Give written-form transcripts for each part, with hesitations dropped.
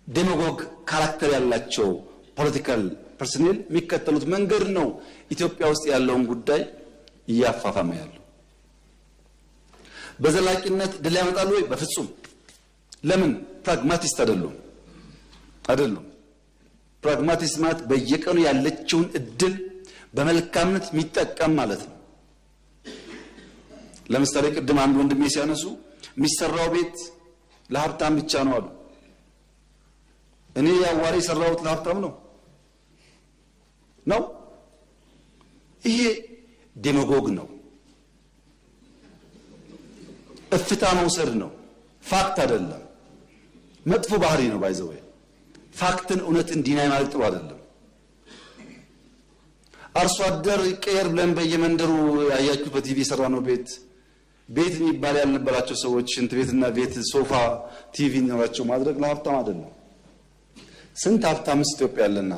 ዴማጎግ ካራክተር ያላቸው ፖለቲካል ፐርሰኔል የሚከተሉት መንገድ ነው ኢትዮጵያ ውስጥ ያለውን ጉዳይ እያፋፋመ ያለው። በዘላቂነት ድል ያመጣሉ ወይ? በፍጹም። ለምን? ፕራግማቲስት አይደሉም። ፕራግማቲስት ማለት በየቀኑ ያለችውን እድል በመልካምነት የሚጠቀም ማለት ነው። ለምሳሌ ቅድም አንድ ወንድሜ ሲያነሱ የሚሰራው ቤት ለሀብታም ብቻ ነው አሉ። እኔ ያዋሪ ሰራውት ለሀብታም ነው? ይሄ ዴማጎግ ነው። እፍታ መውሰድ ነው። ፋክት አይደለም። መጥፎ ባህሪ ነው። ባይዘው ፋክትን እውነትን ዲናይ ማለት ጥሩ አይደለም። አርሶ አደር ቀየር ብለን በየመንደሩ ያያችሁ በቲቪ ሰራ ነው ቤት የሚባል ያልነበራቸው ሰዎች ሽንት ቤትና ቤት ሶፋ ቲቪ ነው ማድረግ ለሀብታም አይደለም። ስንት ሀብታም ኢትዮጵያ ያለና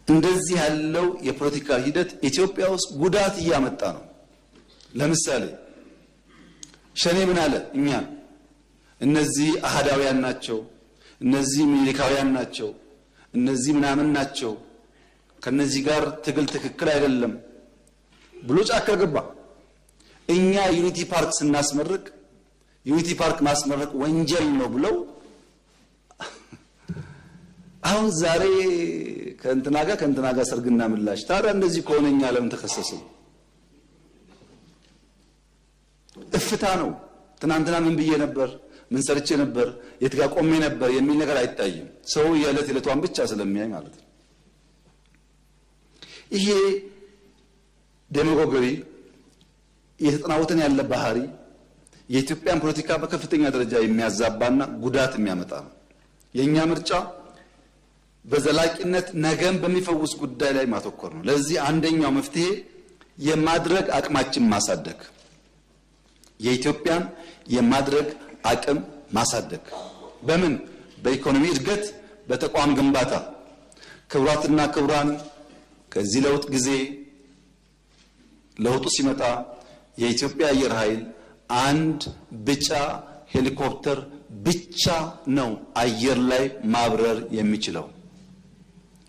እንደዚህ ያለው የፖለቲካ ሂደት ኢትዮጵያ ውስጥ ጉዳት እያመጣ ነው። ለምሳሌ ሸኔ ምን አለ? እኛ እነዚህ አሃዳውያን ናቸው፣ እነዚህ ሚሊካውያን ናቸው፣ እነዚህ ምናምን ናቸው፣ ከነዚህ ጋር ትግል ትክክል አይደለም ብሎ ጫካ ገባ። እኛ ዩኒቲ ፓርክ ስናስመርቅ ዩኒቲ ፓርክ ማስመረቅ ወንጀል ነው ብለው አሁን ዛሬ ከእንትና ጋር ሰርግና ምላሽ። ታዲያ እንደዚህ ከሆነኛ ለምን ተከሰስን? እፍታ ነው። ትናንትና ምን ብዬ ነበር፣ ምን ሰርቼ ነበር፣ የት ጋር ቆሜ ነበር የሚል ነገር አይታይም። ሰው የዕለቷን ብቻ ስለሚያይ ማለት ነው። ይሄ ዴማጎጊ የተጠናወተን ያለ ባህሪ የኢትዮጵያን ፖለቲካ በከፍተኛ ደረጃ የሚያዛባና ጉዳት የሚያመጣ ነው። የኛ ምርጫ በዘላቂነት ነገን በሚፈውስ ጉዳይ ላይ ማተኮር ነው። ለዚህ አንደኛው መፍትሄ የማድረግ አቅማችን ማሳደግ፣ የኢትዮጵያን የማድረግ አቅም ማሳደግ። በምን? በኢኮኖሚ እድገት፣ በተቋም ግንባታ። ክቡራትና ክቡራን፣ ከዚህ ለውጥ ጊዜ ለውጡ ሲመጣ የኢትዮጵያ አየር ኃይል አንድ ቢጫ ሄሊኮፕተር ብቻ ነው አየር ላይ ማብረር የሚችለው።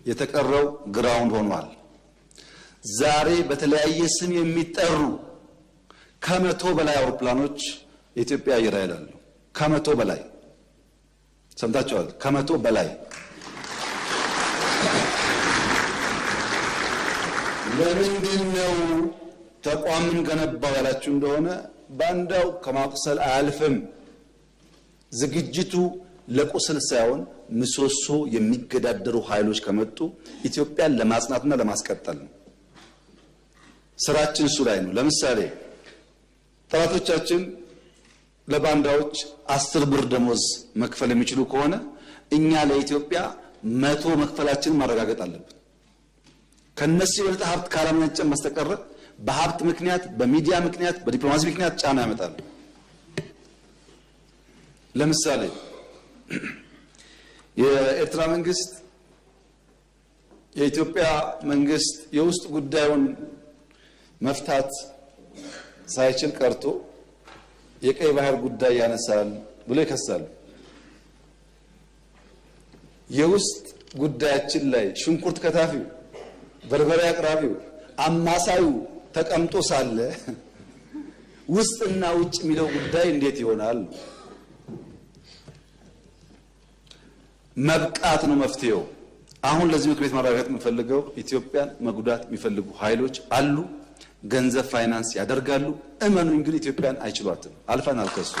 የተቀረው ግራውንድ ሆኗል። ዛሬ በተለያየ ስም የሚጠሩ ከመቶ በላይ አውሮፕላኖች የኢትዮጵያ አየር ኃይል አሉ። ከመቶ በላይ ሰምታችኋል። ከመቶ በላይ ለምንድን ነው ተቋምን ገነባው ያላችሁ እንደሆነ ባንዳው ከማቁሰል አያልፍም። ዝግጅቱ ለቁስል ሳይሆን ምሰሶ የሚገዳደሩ ኃይሎች ከመጡ ኢትዮጵያን ለማጽናትና ለማስቀጠል ነው። ስራችን እሱ ላይ ነው። ለምሳሌ ጠላቶቻችን ለባንዳዎች 10 ብር ደሞዝ መክፈል የሚችሉ ከሆነ እኛ ለኢትዮጵያ 100 መክፈላችንን ማረጋገጥ አለብን። ከነሱ ይበልጥ ሀብት ካላመነጨን በስተቀር በሀብት ምክንያት፣ በሚዲያ ምክንያት፣ በዲፕሎማሲ ምክንያት ጫና ያመጣሉ። ለምሳሌ የኤርትራ መንግስት የኢትዮጵያ መንግስት የውስጥ ጉዳዩን መፍታት ሳይችል ቀርቶ የቀይ ባህር ጉዳይ ያነሳል ብሎ ይከሳሉ። የውስጥ ጉዳያችን ላይ ሽንኩርት ከታፊው፣ በርበሬ አቅራቢው፣ አማሳዩ ተቀምጦ ሳለ ውስጥና ውጭ የሚለው ጉዳይ እንዴት ይሆናል? መብቃት ነው መፍትሄው። አሁን ለዚህ ምክር ቤት ማረጋገጥ የምፈልገው ኢትዮጵያን መጉዳት የሚፈልጉ ኃይሎች አሉ። ገንዘብ ፋይናንስ ያደርጋሉ። እመኑኝ ግን ኢትዮጵያን አይችሏትም። አልፈናል ከሱ።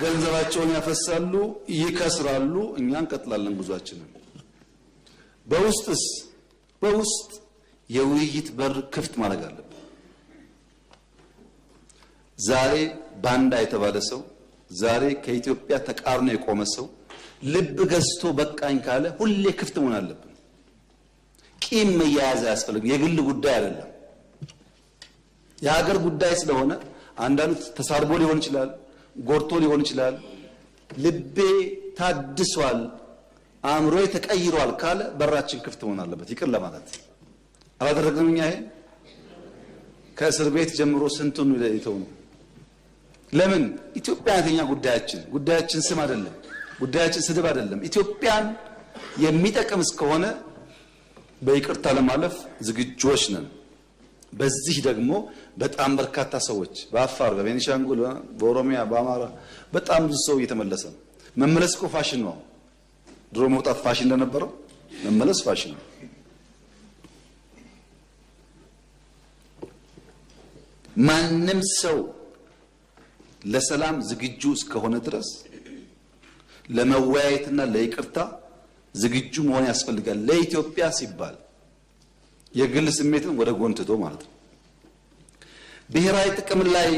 ገንዘባቸውን ያፈሳሉ፣ ይከስራሉ። እኛ እንቀጥላለን ጉዟችንን። በውስጥ የውይይት በር ክፍት ማድረግ አለብን። ዛሬ ባንዳ የተባለ ሰው፣ ዛሬ ከኢትዮጵያ ተቃርኖ የቆመ ሰው ልብ ገዝቶ በቃኝ ካለ ሁሌ ክፍት መሆን አለብን። ቂም መያያዝ አያስፈልግም። የግል ጉዳይ አይደለም፣ የሀገር ጉዳይ ስለሆነ አንዳንዱ ተሳርቦ ሊሆን ይችላል፣ ጎርቶ ሊሆን ይችላል። ልቤ ታድሷል፣ አእምሮዬ ተቀይሯል ካለ በራችን ክፍት መሆን አለበት። ይቅር ለማለት አላደረግንም። እኛ ይሄ ከእስር ቤት ጀምሮ ስንቱን ይተው ነው። ለምን? ኢትዮጵያተኛ ጉዳያችን ስም አይደለም፣ ጉዳያችን ስድብ አይደለም። ኢትዮጵያን የሚጠቅም እስከሆነ በይቅርታ ለማለፍ ዝግጁዎች ነን። በዚህ ደግሞ በጣም በርካታ ሰዎች በአፋር፣ በቤኒሻንጉል፣ በኦሮሚያ፣ በአማራ በጣም ብዙ ሰው እየተመለሰ ነው። መመለስ እኮ ፋሽን ነው። ድሮ መውጣት ፋሽን እንደነበረው መመለስ ፋሽን ነው። ማንም ሰው ለሰላም ዝግጁ እስከሆነ ድረስ ለመወያየትና ለይቅርታ ዝግጁ መሆን ያስፈልጋል። ለኢትዮጵያ ሲባል የግል ስሜትን ወደ ጎን ትቶ ማለት ነው። ብሔራዊ ጥቅም ላይ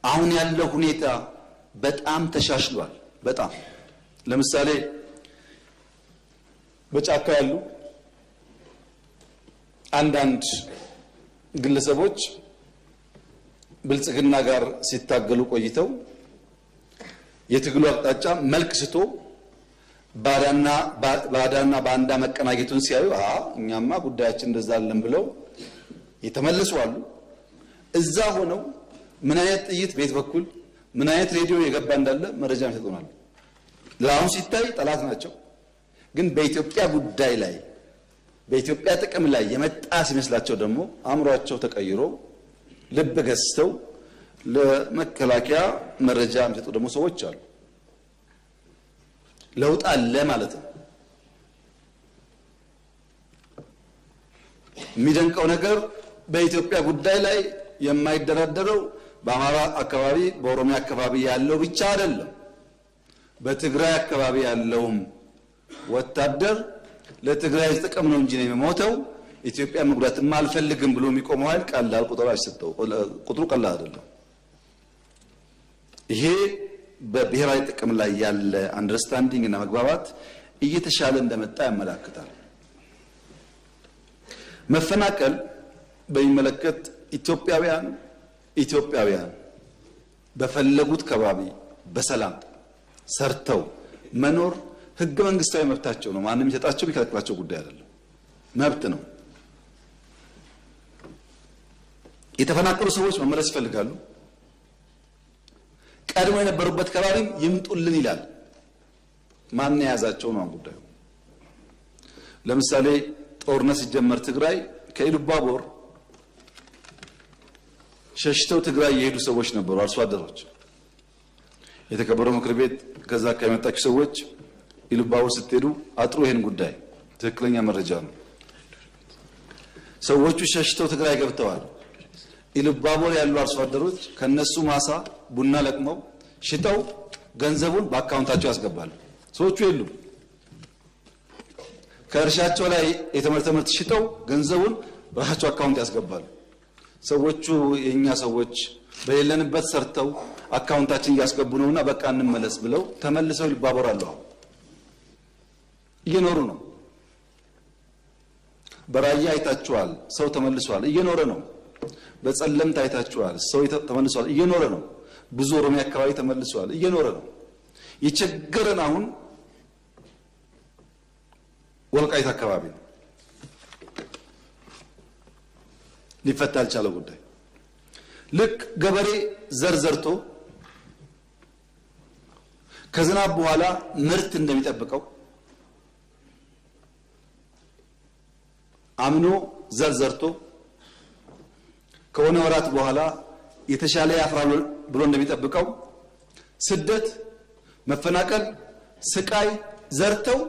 አሁን ያለው ሁኔታ በጣም ተሻሽሏል። በጣም ለምሳሌ በጫካ ያሉ አንዳንድ ግለሰቦች ብልጽግና ጋር ሲታገሉ ቆይተው የትግሉ አቅጣጫ መልክ ስቶ ባዳና ባንዳ መቀናጀቱን ሲያዩ እኛማ ጉዳያችን እንደዛ አይደለም ብለው የተመለሱ አሉ። እዛ ሆነው ምን አይነት ጥይት ቤት በኩል ምን አይነት ሬዲዮ የገባ እንዳለ መረጃ ይሰጡናል። ለአሁን ሲታይ ጠላት ናቸው፣ ግን በኢትዮጵያ ጉዳይ ላይ በኢትዮጵያ ጥቅም ላይ የመጣ ሲመስላቸው ደግሞ አእምሯቸው ተቀይሮ ልብ ገዝተው ለመከላከያ መረጃ የሚሰጡ ደግሞ ሰዎች አሉ። ለውጥ አለ ማለት ነው። የሚደንቀው ነገር በኢትዮጵያ ጉዳይ ላይ የማይደራደረው በአማራ አካባቢ በኦሮሚያ አካባቢ ያለው ብቻ አይደለም። በትግራይ አካባቢ ያለውም ወታደር ለትግራይ ጥቅም ነው እንጂ ነው የሚሞተው ኢትዮጵያ መጉዳትም አልፈልግም ብሎ የሚቆመው ኃይል ቀላል ቁጥሩ ቀላል አይደለም። ይሄ በብሔራዊ ጥቅም ላይ ያለ አንደርስታንዲንግ እና መግባባት እየተሻለ እንደመጣ ያመለክታል። መፈናቀል በሚመለከት ኢትዮጵያውያን በፈለጉት ከባቢ በሰላም ሰርተው መኖር ህገ መንግስታዊ መብታቸው ነው። ማንም ይሰጣቸው ቢከለክላቸው ጉዳይ አይደለም፣ መብት ነው። የተፈናቀሉ ሰዎች መመለስ ይፈልጋሉ። ቀድሞ የነበሩበት ከባቢም ይምጡልን ይላል። ማን የያዛቸው ነው ጉዳዩ። ለምሳሌ ጦርነት ሲጀመር ትግራይ ከኢሉባቦር ሸሽተው ትግራይ የሄዱ ሰዎች ነበሩ፣ አርሶ አደሮች። የተከበረው ምክር ቤት ከዛ ከመጣችሁ ሰዎች ኢሉባቦር ስትሄዱ አጥሩ ይሄን ጉዳይ ትክክለኛ መረጃ ነው። ሰዎቹ ሸሽተው ትግራይ ገብተዋል። ኢሉባቦር ያሉ አርሶ አደሮች ከነሱ ማሳ ቡና ለቅመው ሽጠው ገንዘቡን በአካውንታቸው ያስገባሉ። ሰዎቹ የሉም። ከእርሻቸው ላይ የተመረተ ምርት ሽጠው ገንዘቡን በራሳቸው አካውንት ያስገባሉ። ሰዎቹ የኛ ሰዎች በሌለንበት ሰርተው አካውንታችን እያስገቡ ነውና በቃ እንመለስ ብለው ተመልሰው ኢሉባቦር አሉ። እየኖሩ ነው። በራያ አይታችኋል፣ ሰው ተመልሷል፣ እየኖረ ነው። በጸለምት አይታችኋል፣ ሰው ተመልሷል፣ እየኖረ ነው። ብዙ ኦሮሚያ አካባቢ ተመልሷል፣ እየኖረ ነው። የቸገረን አሁን ወልቃይት አካባቢ ነው። ሊፈታ ያልቻለው ጉዳይ ልክ ገበሬ ዘር ዘርቶ ከዝናብ በኋላ ምርት እንደሚጠብቀው አምኖ ዘር ዘርቶ ከሆነ ወራት በኋላ የተሻለ ያፍራል ብሎ እንደሚጠብቀው ስደት፣ መፈናቀል፣ ስቃይ ዘርተው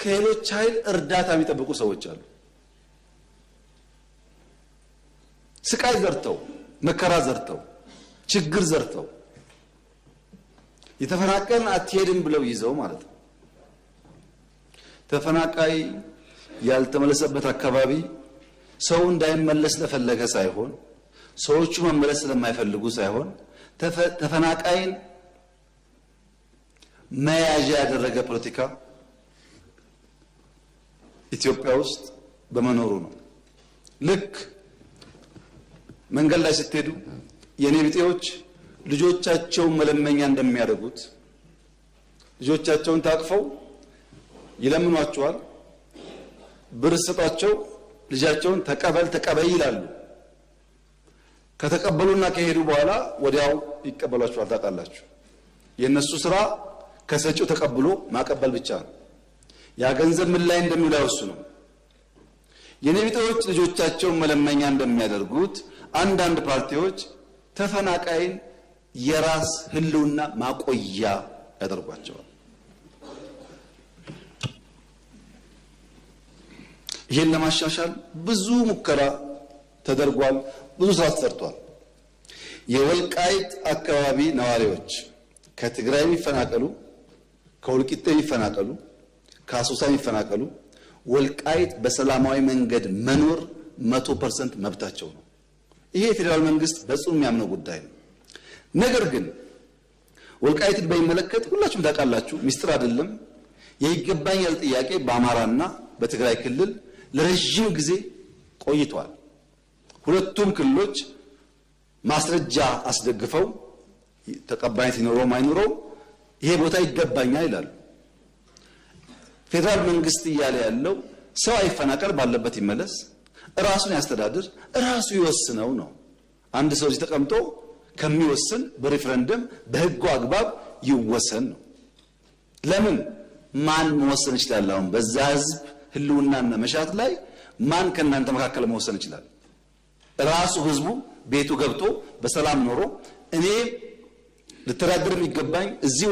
ከሌሎች ኃይል እርዳታ የሚጠብቁ ሰዎች አሉ። ስቃይ ዘርተው፣ መከራ ዘርተው፣ ችግር ዘርተው የተፈናቀልን አትሄድም ብለው ይዘው ማለት ነው። ተፈናቃይ ያልተመለሰበት አካባቢ ሰው እንዳይመለስ ለፈለገ ሳይሆን ሰዎቹ መመለስ ስለማይፈልጉ ሳይሆን ተፈናቃይን መያዣ ያደረገ ፖለቲካ ኢትዮጵያ ውስጥ በመኖሩ ነው። ልክ መንገድ ላይ ስትሄዱ የኔ ቢጤዎች ልጆቻቸውን መለመኛ እንደሚያደርጉት ልጆቻቸውን ታቅፈው ይለምኗቸዋል። ብር ስጧቸው ልጃቸውን ተቀበይ ይላሉ። ከተቀበሉና ከሄዱ በኋላ ወዲያው ይቀበሏቸዋል። ታውቃላችሁ፣ የነሱ ስራ ከሰጪው ተቀብሎ ማቀበል ብቻ ነው። ያ ገንዘብ ምን ላይ እንደሚውል አይወስኑም። የኔ ቢጤዎች ልጆቻቸውን መለመኛ እንደሚያደርጉት አንዳንድ ፓርቲዎች ተፈናቃይን የራስ ህልውና ማቆያ ያደርጓቸዋል። ይሄን ለማሻሻል ብዙ ሙከራ ተደርጓል። ብዙ ስራ ተሰርቷል። የወልቃይት አካባቢ ነዋሪዎች ከትግራይ የሚፈናቀሉ፣ ከወልቂጤ የሚፈናቀሉ፣ ከአሶሳ የሚፈናቀሉ ወልቃይት በሰላማዊ መንገድ መኖር 100% መብታቸው ነው። ይሄ የፌዴራል መንግስት በጽኑ የሚያምነው ጉዳይ ነው። ነገር ግን ወልቃይትን በሚመለከት ሁላችሁም ታውቃላችሁ፣ ሚስጥር አይደለም። የይገባኛል ጥያቄ በአማራና በትግራይ ክልል ለረጅም ጊዜ ቆይቷል። ሁለቱም ክልሎች ማስረጃ አስደግፈው ተቀባይነት ይኖረው አይኖረው ይሄ ቦታ ይገባኛል ይላሉ። ፌዴራል መንግስት እያለ ያለው ሰው አይፈናቀል፣ ባለበት ይመለስ፣ ራሱን ያስተዳድር፣ ራሱ ይወስነው ነው። አንድ ሰው እዚህ ተቀምጦ ከሚወስን በሪፈረንደም በህጉ አግባብ ይወሰን ነው። ለምን ማን መወሰን ይችላል? አሁን በዛ ህዝብ ህልውናና መሻት ላይ ማን ከእናንተ መካከል መወሰን ይችላል? ራሱ ህዝቡ ቤቱ ገብቶ በሰላም ኖሮ እኔ ልተዳደር የሚገባኝ እዚህ